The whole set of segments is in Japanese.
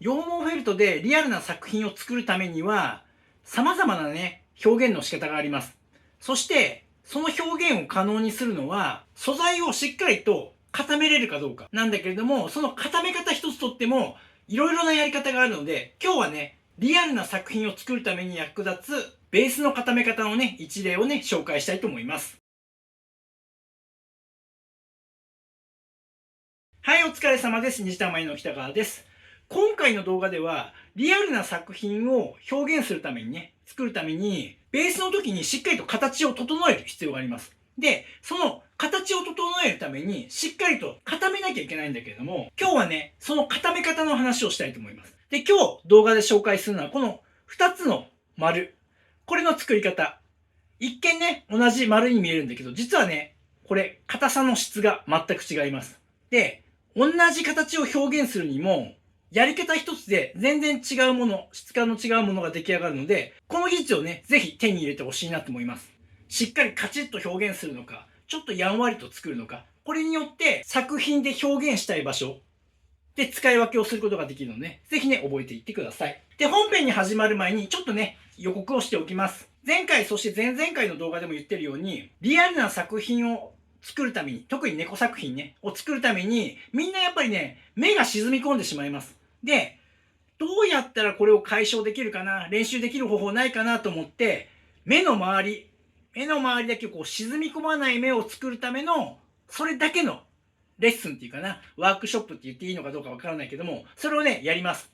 羊毛フェルトでリアルな作品を作るためには、様々なね、表現の仕方があります。そして、その表現を可能にするのは、素材をしっかりと固めれるかどうかなんだけれども、その固め方一つとっても、いろいろなやり方があるので、今日はね、リアルな作品を作るために役立つ、ベースの固め方のね、一例をね、紹介したいと思います。はい、お疲れ様です。西田舞の北川です。今回の動画では、リアルな作品を表現するためにね、作るために、ベースの時にしっかりと形を整える必要があります。で、その形を整えるために、しっかりと固めなきゃいけないんだけれども、今日はね、その固め方の話をしたいと思います。で、今日動画で紹介するのは、この2つの丸。これの作り方。一見ね、同じ丸に見えるんだけど、実はね、これ、硬さの質が全く違います。で、同じ形を表現するにも、やり方一つで全然違うもの、質感の違うものが出来上がるので、この技術をね、ぜひ手に入れてほしいなと思います。しっかりカチッと表現するのか、ちょっとやんわりと作るのか、これによって作品で表現したい場所で使い分けをすることができるので、ぜひね、覚えていってください。で、本編に始まる前にちょっとね、予告をしておきます。前回、そして前々回の動画でも言ってるように、リアルな作品を作るために、特に猫作品ね、を作るために、みんなやっぱりね、目が沈み込んでしまいます。で、どうやったらこれを解消できるかな、練習できる方法ないかなと思って、目の周りだけこう沈み込まない目を作るための、それだけのレッスンっていうかな、ワークショップって言っていいのかどうかわからないけども、それをね、やります。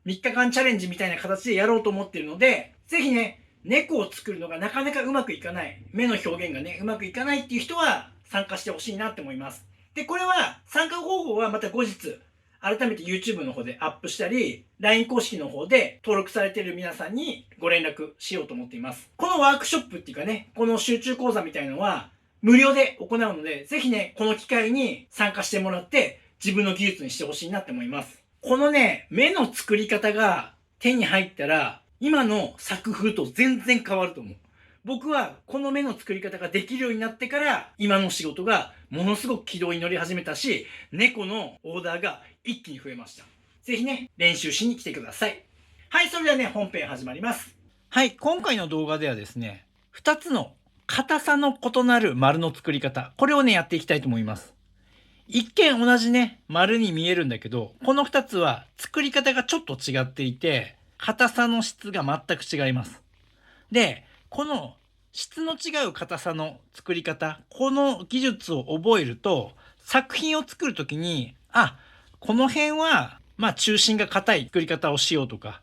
3日間チャレンジみたいな形でやろうと思ってるので、ぜひね、猫を作るのがなかなかうまくいかない、目の表現がね、うまくいかないっていう人は参加してほしいなって思います。で、これは参加方法はまた後日、改めて YouTube の方でアップしたり、LINE 公式の方で登録されている皆さんにご連絡しようと思っています。このワークショップっていうかね、この集中講座みたいのは無料で行うので、ぜひね、この機会に参加してもらって自分の技術にしてほしいなって思います。このね、目の作り方が手に入ったら、今の作風と全然変わると思う。僕はこの目の作り方ができるようになってから、今の仕事がものすごく軌道に乗り始めたし、猫のオーダーが一気に増えました。ぜひね、練習しに来てください。はい、それではね、本編始まります。はい、今回の動画ではですね、2つの硬さの異なる丸の作り方、これをね、やっていきたいと思います。一見同じね、丸に見えるんだけど、この2つは作り方がちょっと違っていて、硬さの質が全く違います。で、この質の違う硬さの作り方、この技術を覚えると、作品を作るときに、あ、この辺は、中心が硬い作り方をしようとか、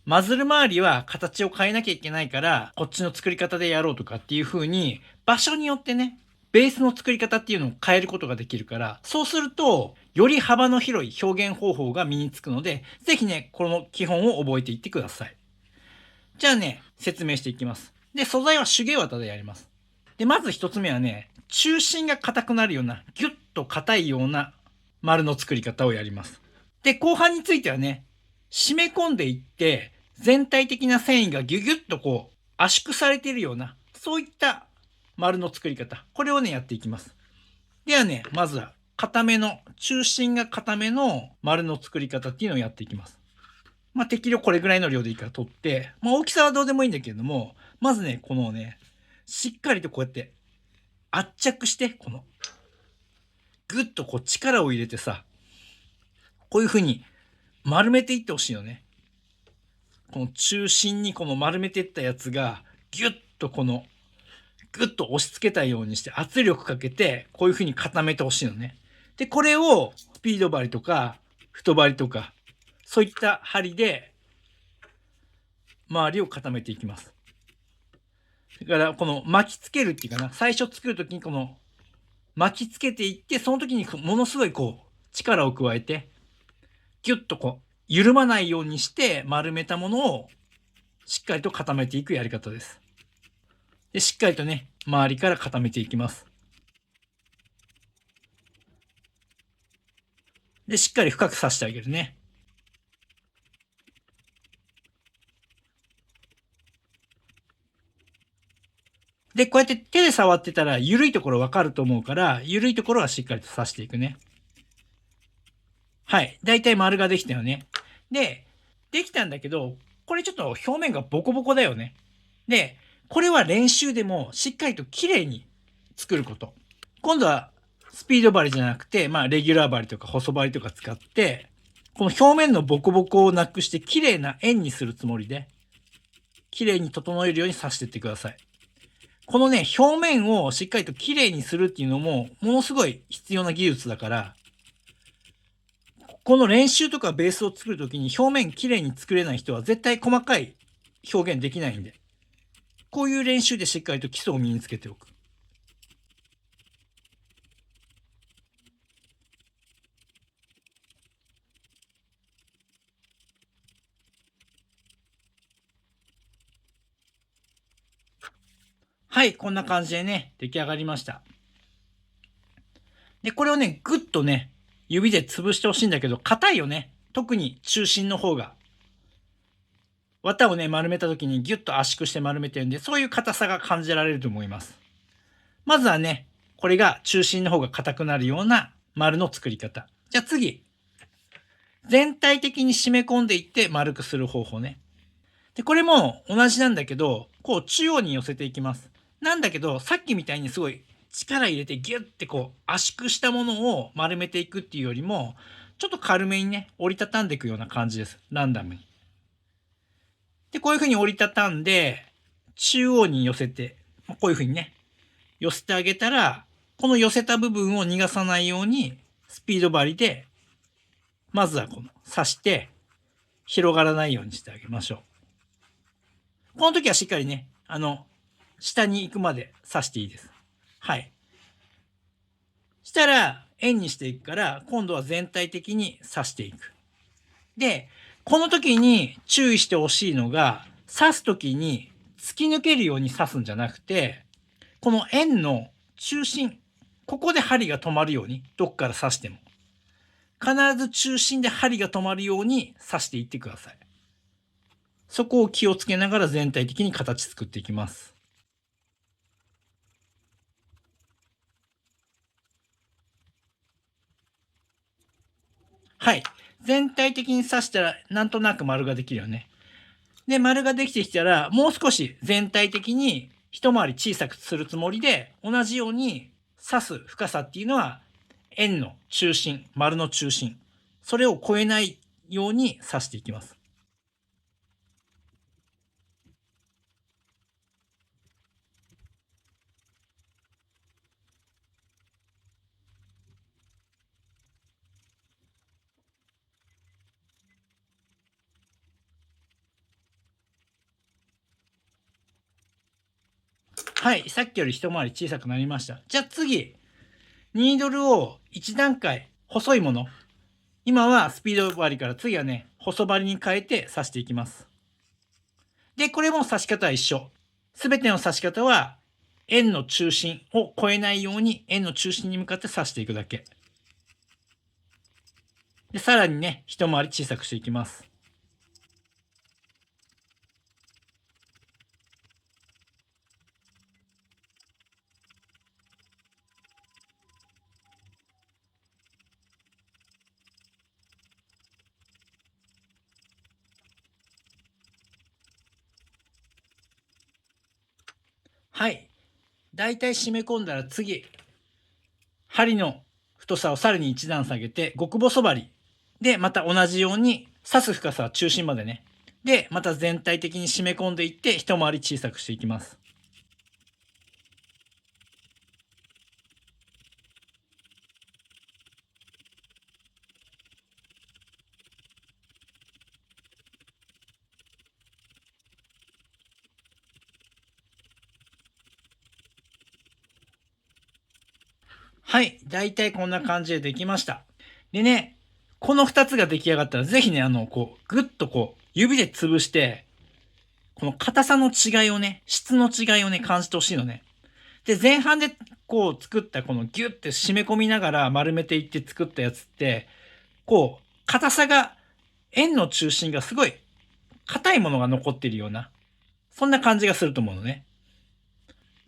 マズル周りは形を変えなきゃいけないから、こっちの作り方でやろうとかっていう風に、場所によってね、ベースの作り方っていうのを変えることができるから、そうすると、より幅の広い表現方法が身につくので、ぜひね、この基本を覚えていってください。じゃあね、説明していきます。で、素材は手芸綿でやります。で、まず一つ目はね、中心が硬くなるような、ギュッと硬いような丸の作り方をやります。で、後半についてはね、締め込んでいって、全体的な繊維がギュギュッとこう、圧縮されているような、そういった丸の作り方。これをね、やっていきます。ではね、まずは、硬めの、中心が硬めの丸の作り方っていうのをやっていきます。適量これぐらいの量でいいから取って、大きさはどうでもいいんだけれども、まずね、このね、しっかりとこうやって圧着して、この、ぐっとこう力を入れてさ、こういう風に丸めていってほしいよね。この中心にこの丸めていったやつが、ぎゅっとこの、ぐっと押し付けたようにして圧力かけて、こういう風に固めてほしいのね。で、これをスピード針とか、太針とか、そういった針で周りを固めていきます。だからこの巻きつけるっていうかな、最初作るときにこの巻きつけていって、その時にものすごいこう力を加えて、ギュッとこう緩まないようにして丸めたものをしっかりと固めていくやり方です。で、しっかりとね、周りから固めていきます。で、しっかり深く刺してあげるね。で、こうやって手で触ってたら緩いところわかると思うから、緩いところはしっかりと刺していくね。はい。だいたい丸ができたよね。で、できたんだけど、これちょっと表面がボコボコだよね。で、これは練習でもしっかりと綺麗に作ること。今度はスピード針じゃなくて、レギュラー針とか細針とか使って、この表面のボコボコをなくして綺麗な円にするつもりで、綺麗に整えるように刺していってください。このね、表面をしっかりと綺麗にするっていうのも、ものすごい必要な技術だから、この練習とかベースを作るときに表面綺麗に作れない人は絶対細かい表現できないんで、こういう練習でしっかりと基礎を身につけておく。はい、こんな感じでね、出来上がりました。で、これをね、ぐっとね、指で潰してほしいんだけど、硬いよね。特に中心の方が。綿をね、丸めた時にギュッと圧縮して丸めてるんで、そういう硬さが感じられると思います。まずはね、これが中心の方が硬くなるような丸の作り方。じゃあ次。全体的に締め込んでいって丸くする方法ね。で、これも同じなんだけど、こう中央に寄せていきます。なんだけど、さっきみたいにすごい力入れてギュッてこう圧縮したものを丸めていくっていうよりも、ちょっと軽めにね、折りたたんでいくような感じです。ランダムに。で、こういう風に折りたたんで、中央に寄せて、こういう風にね、寄せてあげたら、この寄せた部分を逃がさないように、スピード針で、まずはこの刺して、広がらないようにしてあげましょう。この時はしっかりね、下に行くまで刺していいです。はい。したら、円にしていくから、今度は全体的に刺していく。で、この時に注意してほしいのが、刺す時に突き抜けるように刺すんじゃなくて、この円の中心、ここで針が止まるように、どっから刺しても。必ず中心で針が止まるように刺していってください。そこを気をつけながら全体的に形作っていきます。はい。全体的に刺したら、なんとなく丸ができるよね。で、丸ができてきたら、もう少し全体的に一回り小さくするつもりで、同じように刺す深さっていうのは、円の中心、丸の中心。それを超えないように刺していきます。はい。さっきより一回り小さくなりました。じゃあ次、ニードルを1段階細いもの。今はスピード針から次はね、細針に変えて刺していきます。で、これも刺し方は一緒。すべての刺し方は円の中心を超えないように円の中心に向かって刺していくだけ。で、さらにね、一回り小さくしていきます。はい。だいたい締め込んだら次、針の太さをさらに一段下げて、極細針でまた同じように刺す深さは中心までね。で、また全体的に締め込んでいって一回り小さくしていきます。はい。だいたいこんな感じでできました。でね、この2つが出来上がったら、ぜひね、ぐっと指で潰して、この硬さの違いをね、質の違いをね、感じてほしいのね。で、前半で作ったこのギュッて締め込みながら丸めていって作ったやつって、硬さが、円の中心がすごい硬いものが残っているような、そんな感じがすると思うのね。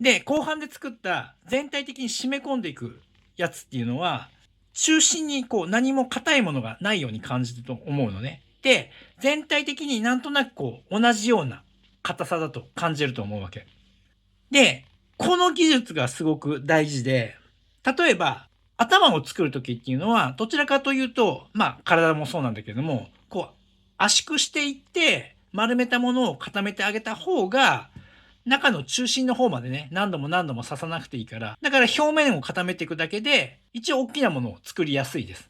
で、後半で作った全体的に締め込んでいくやつっていうのは、中心に何も硬いものがないように感じると思うのね。で、全体的になんとなく同じような硬さだと感じると思うわけ。で、この技術がすごく大事で、例えば、頭を作るときっていうのは、どちらかというと、体もそうなんだけども、圧縮していって、丸めたものを固めてあげた方が、中の中心の方までね、何度も何度も刺さなくていいから、だから表面を固めていくだけで、一応大きなものを作りやすいです。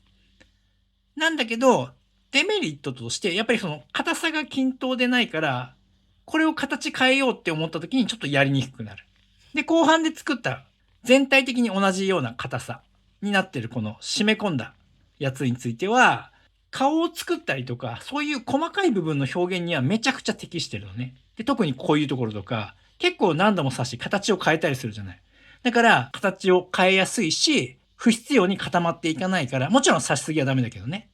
なんだけど、デメリットとして、やっぱりその硬さが均等でないから、これを形変えようって思った時にちょっとやりにくくなる。で、後半で作った全体的に同じような硬さになってるこの締め込んだやつについては、顔を作ったりとか、そういう細かい部分の表現にはめちゃくちゃ適してるのね。で、特にこういうところとか、結構何度も刺し形を変えたりするじゃない。だから、形を変えやすいし、不必要に固まっていかないから、もちろん刺しすぎはダメだけどね。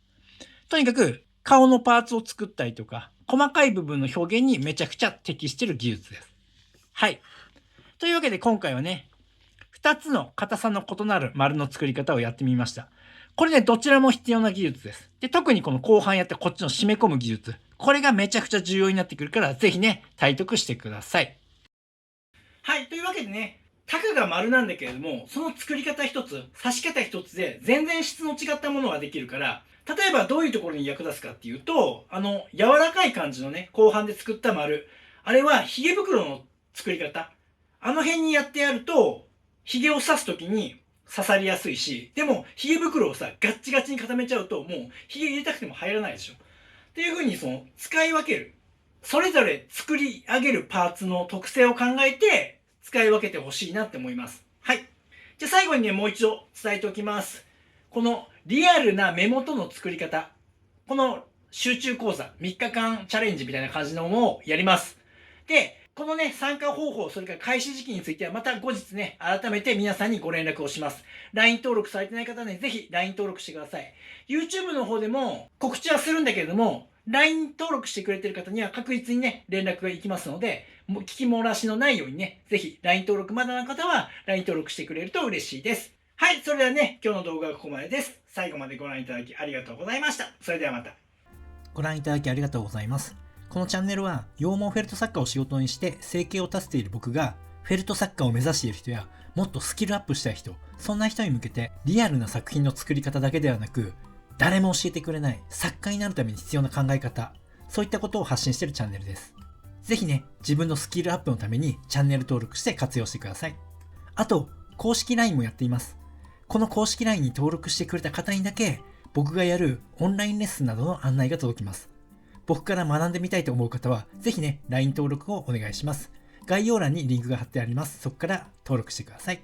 とにかく、顔のパーツを作ったりとか、細かい部分の表現にめちゃくちゃ適してる技術です。はい。というわけで今回はね、2つの硬さの異なる丸の作り方をやってみました。これね、どちらも必要な技術です。で、特にこの後半やってこっちの締め込む技術。これがめちゃくちゃ重要になってくるから、ぜひね、体得してください。はい。というわけでね、タクが丸なんだけれども、その作り方一つ、刺し方一つで全然質の違ったものができるから、例えばどういうところに役立つかっていうと、柔らかい感じのね、後半で作った丸。あれは髭袋の作り方。あの辺にやってやると、髭を刺すときに刺さりやすいし、でも髭袋をさ、ガッチガチに固めちゃうと、もう髭入れたくても入らないでしょ。っていう風に使い分ける。それぞれ作り上げるパーツの特性を考えて、使い分けてほしいなって思います。はい。じゃあ最後にね、もう一度伝えておきます。このリアルな目元の作り方。この集中講座、3日間チャレンジみたいな感じのものをやります。で、このね、参加方法、それから開始時期についてはまた後日ね、改めて皆さんにご連絡をします。LINE 登録されてない方はね、ぜひ LINE 登録してください。YouTube の方でも告知はするんだけれども、LINE 登録してくれてる方には確実にね、連絡が行きますので、聞き漏らしのないようにね、ぜひ LINE 登録まだの方は LINE 登録してくれると嬉しいです。はい、それではね、今日の動画はここまでです。最後までご覧いただきありがとうございました。それではまた。ご覧いただきありがとうございます。このチャンネルは羊毛フェルト作家を仕事にして生計を立てている僕がフェルト作家を目指している人やもっとスキルアップしたい人、そんな人に向けてリアルな作品の作り方だけではなく誰も教えてくれない作家になるために必要な考え方、そういったことを発信しているチャンネルです。ぜひね、自分のスキルアップのためにチャンネル登録して活用してください。あと、公式 LINE もやっています。この公式 LINE に登録してくれた方にだけ僕がやるオンラインレッスンなどの案内が届きます。僕から学んでみたいと思う方は、ぜひね、LINE 登録をお願いします。概要欄にリンクが貼ってあります。そこから登録してください。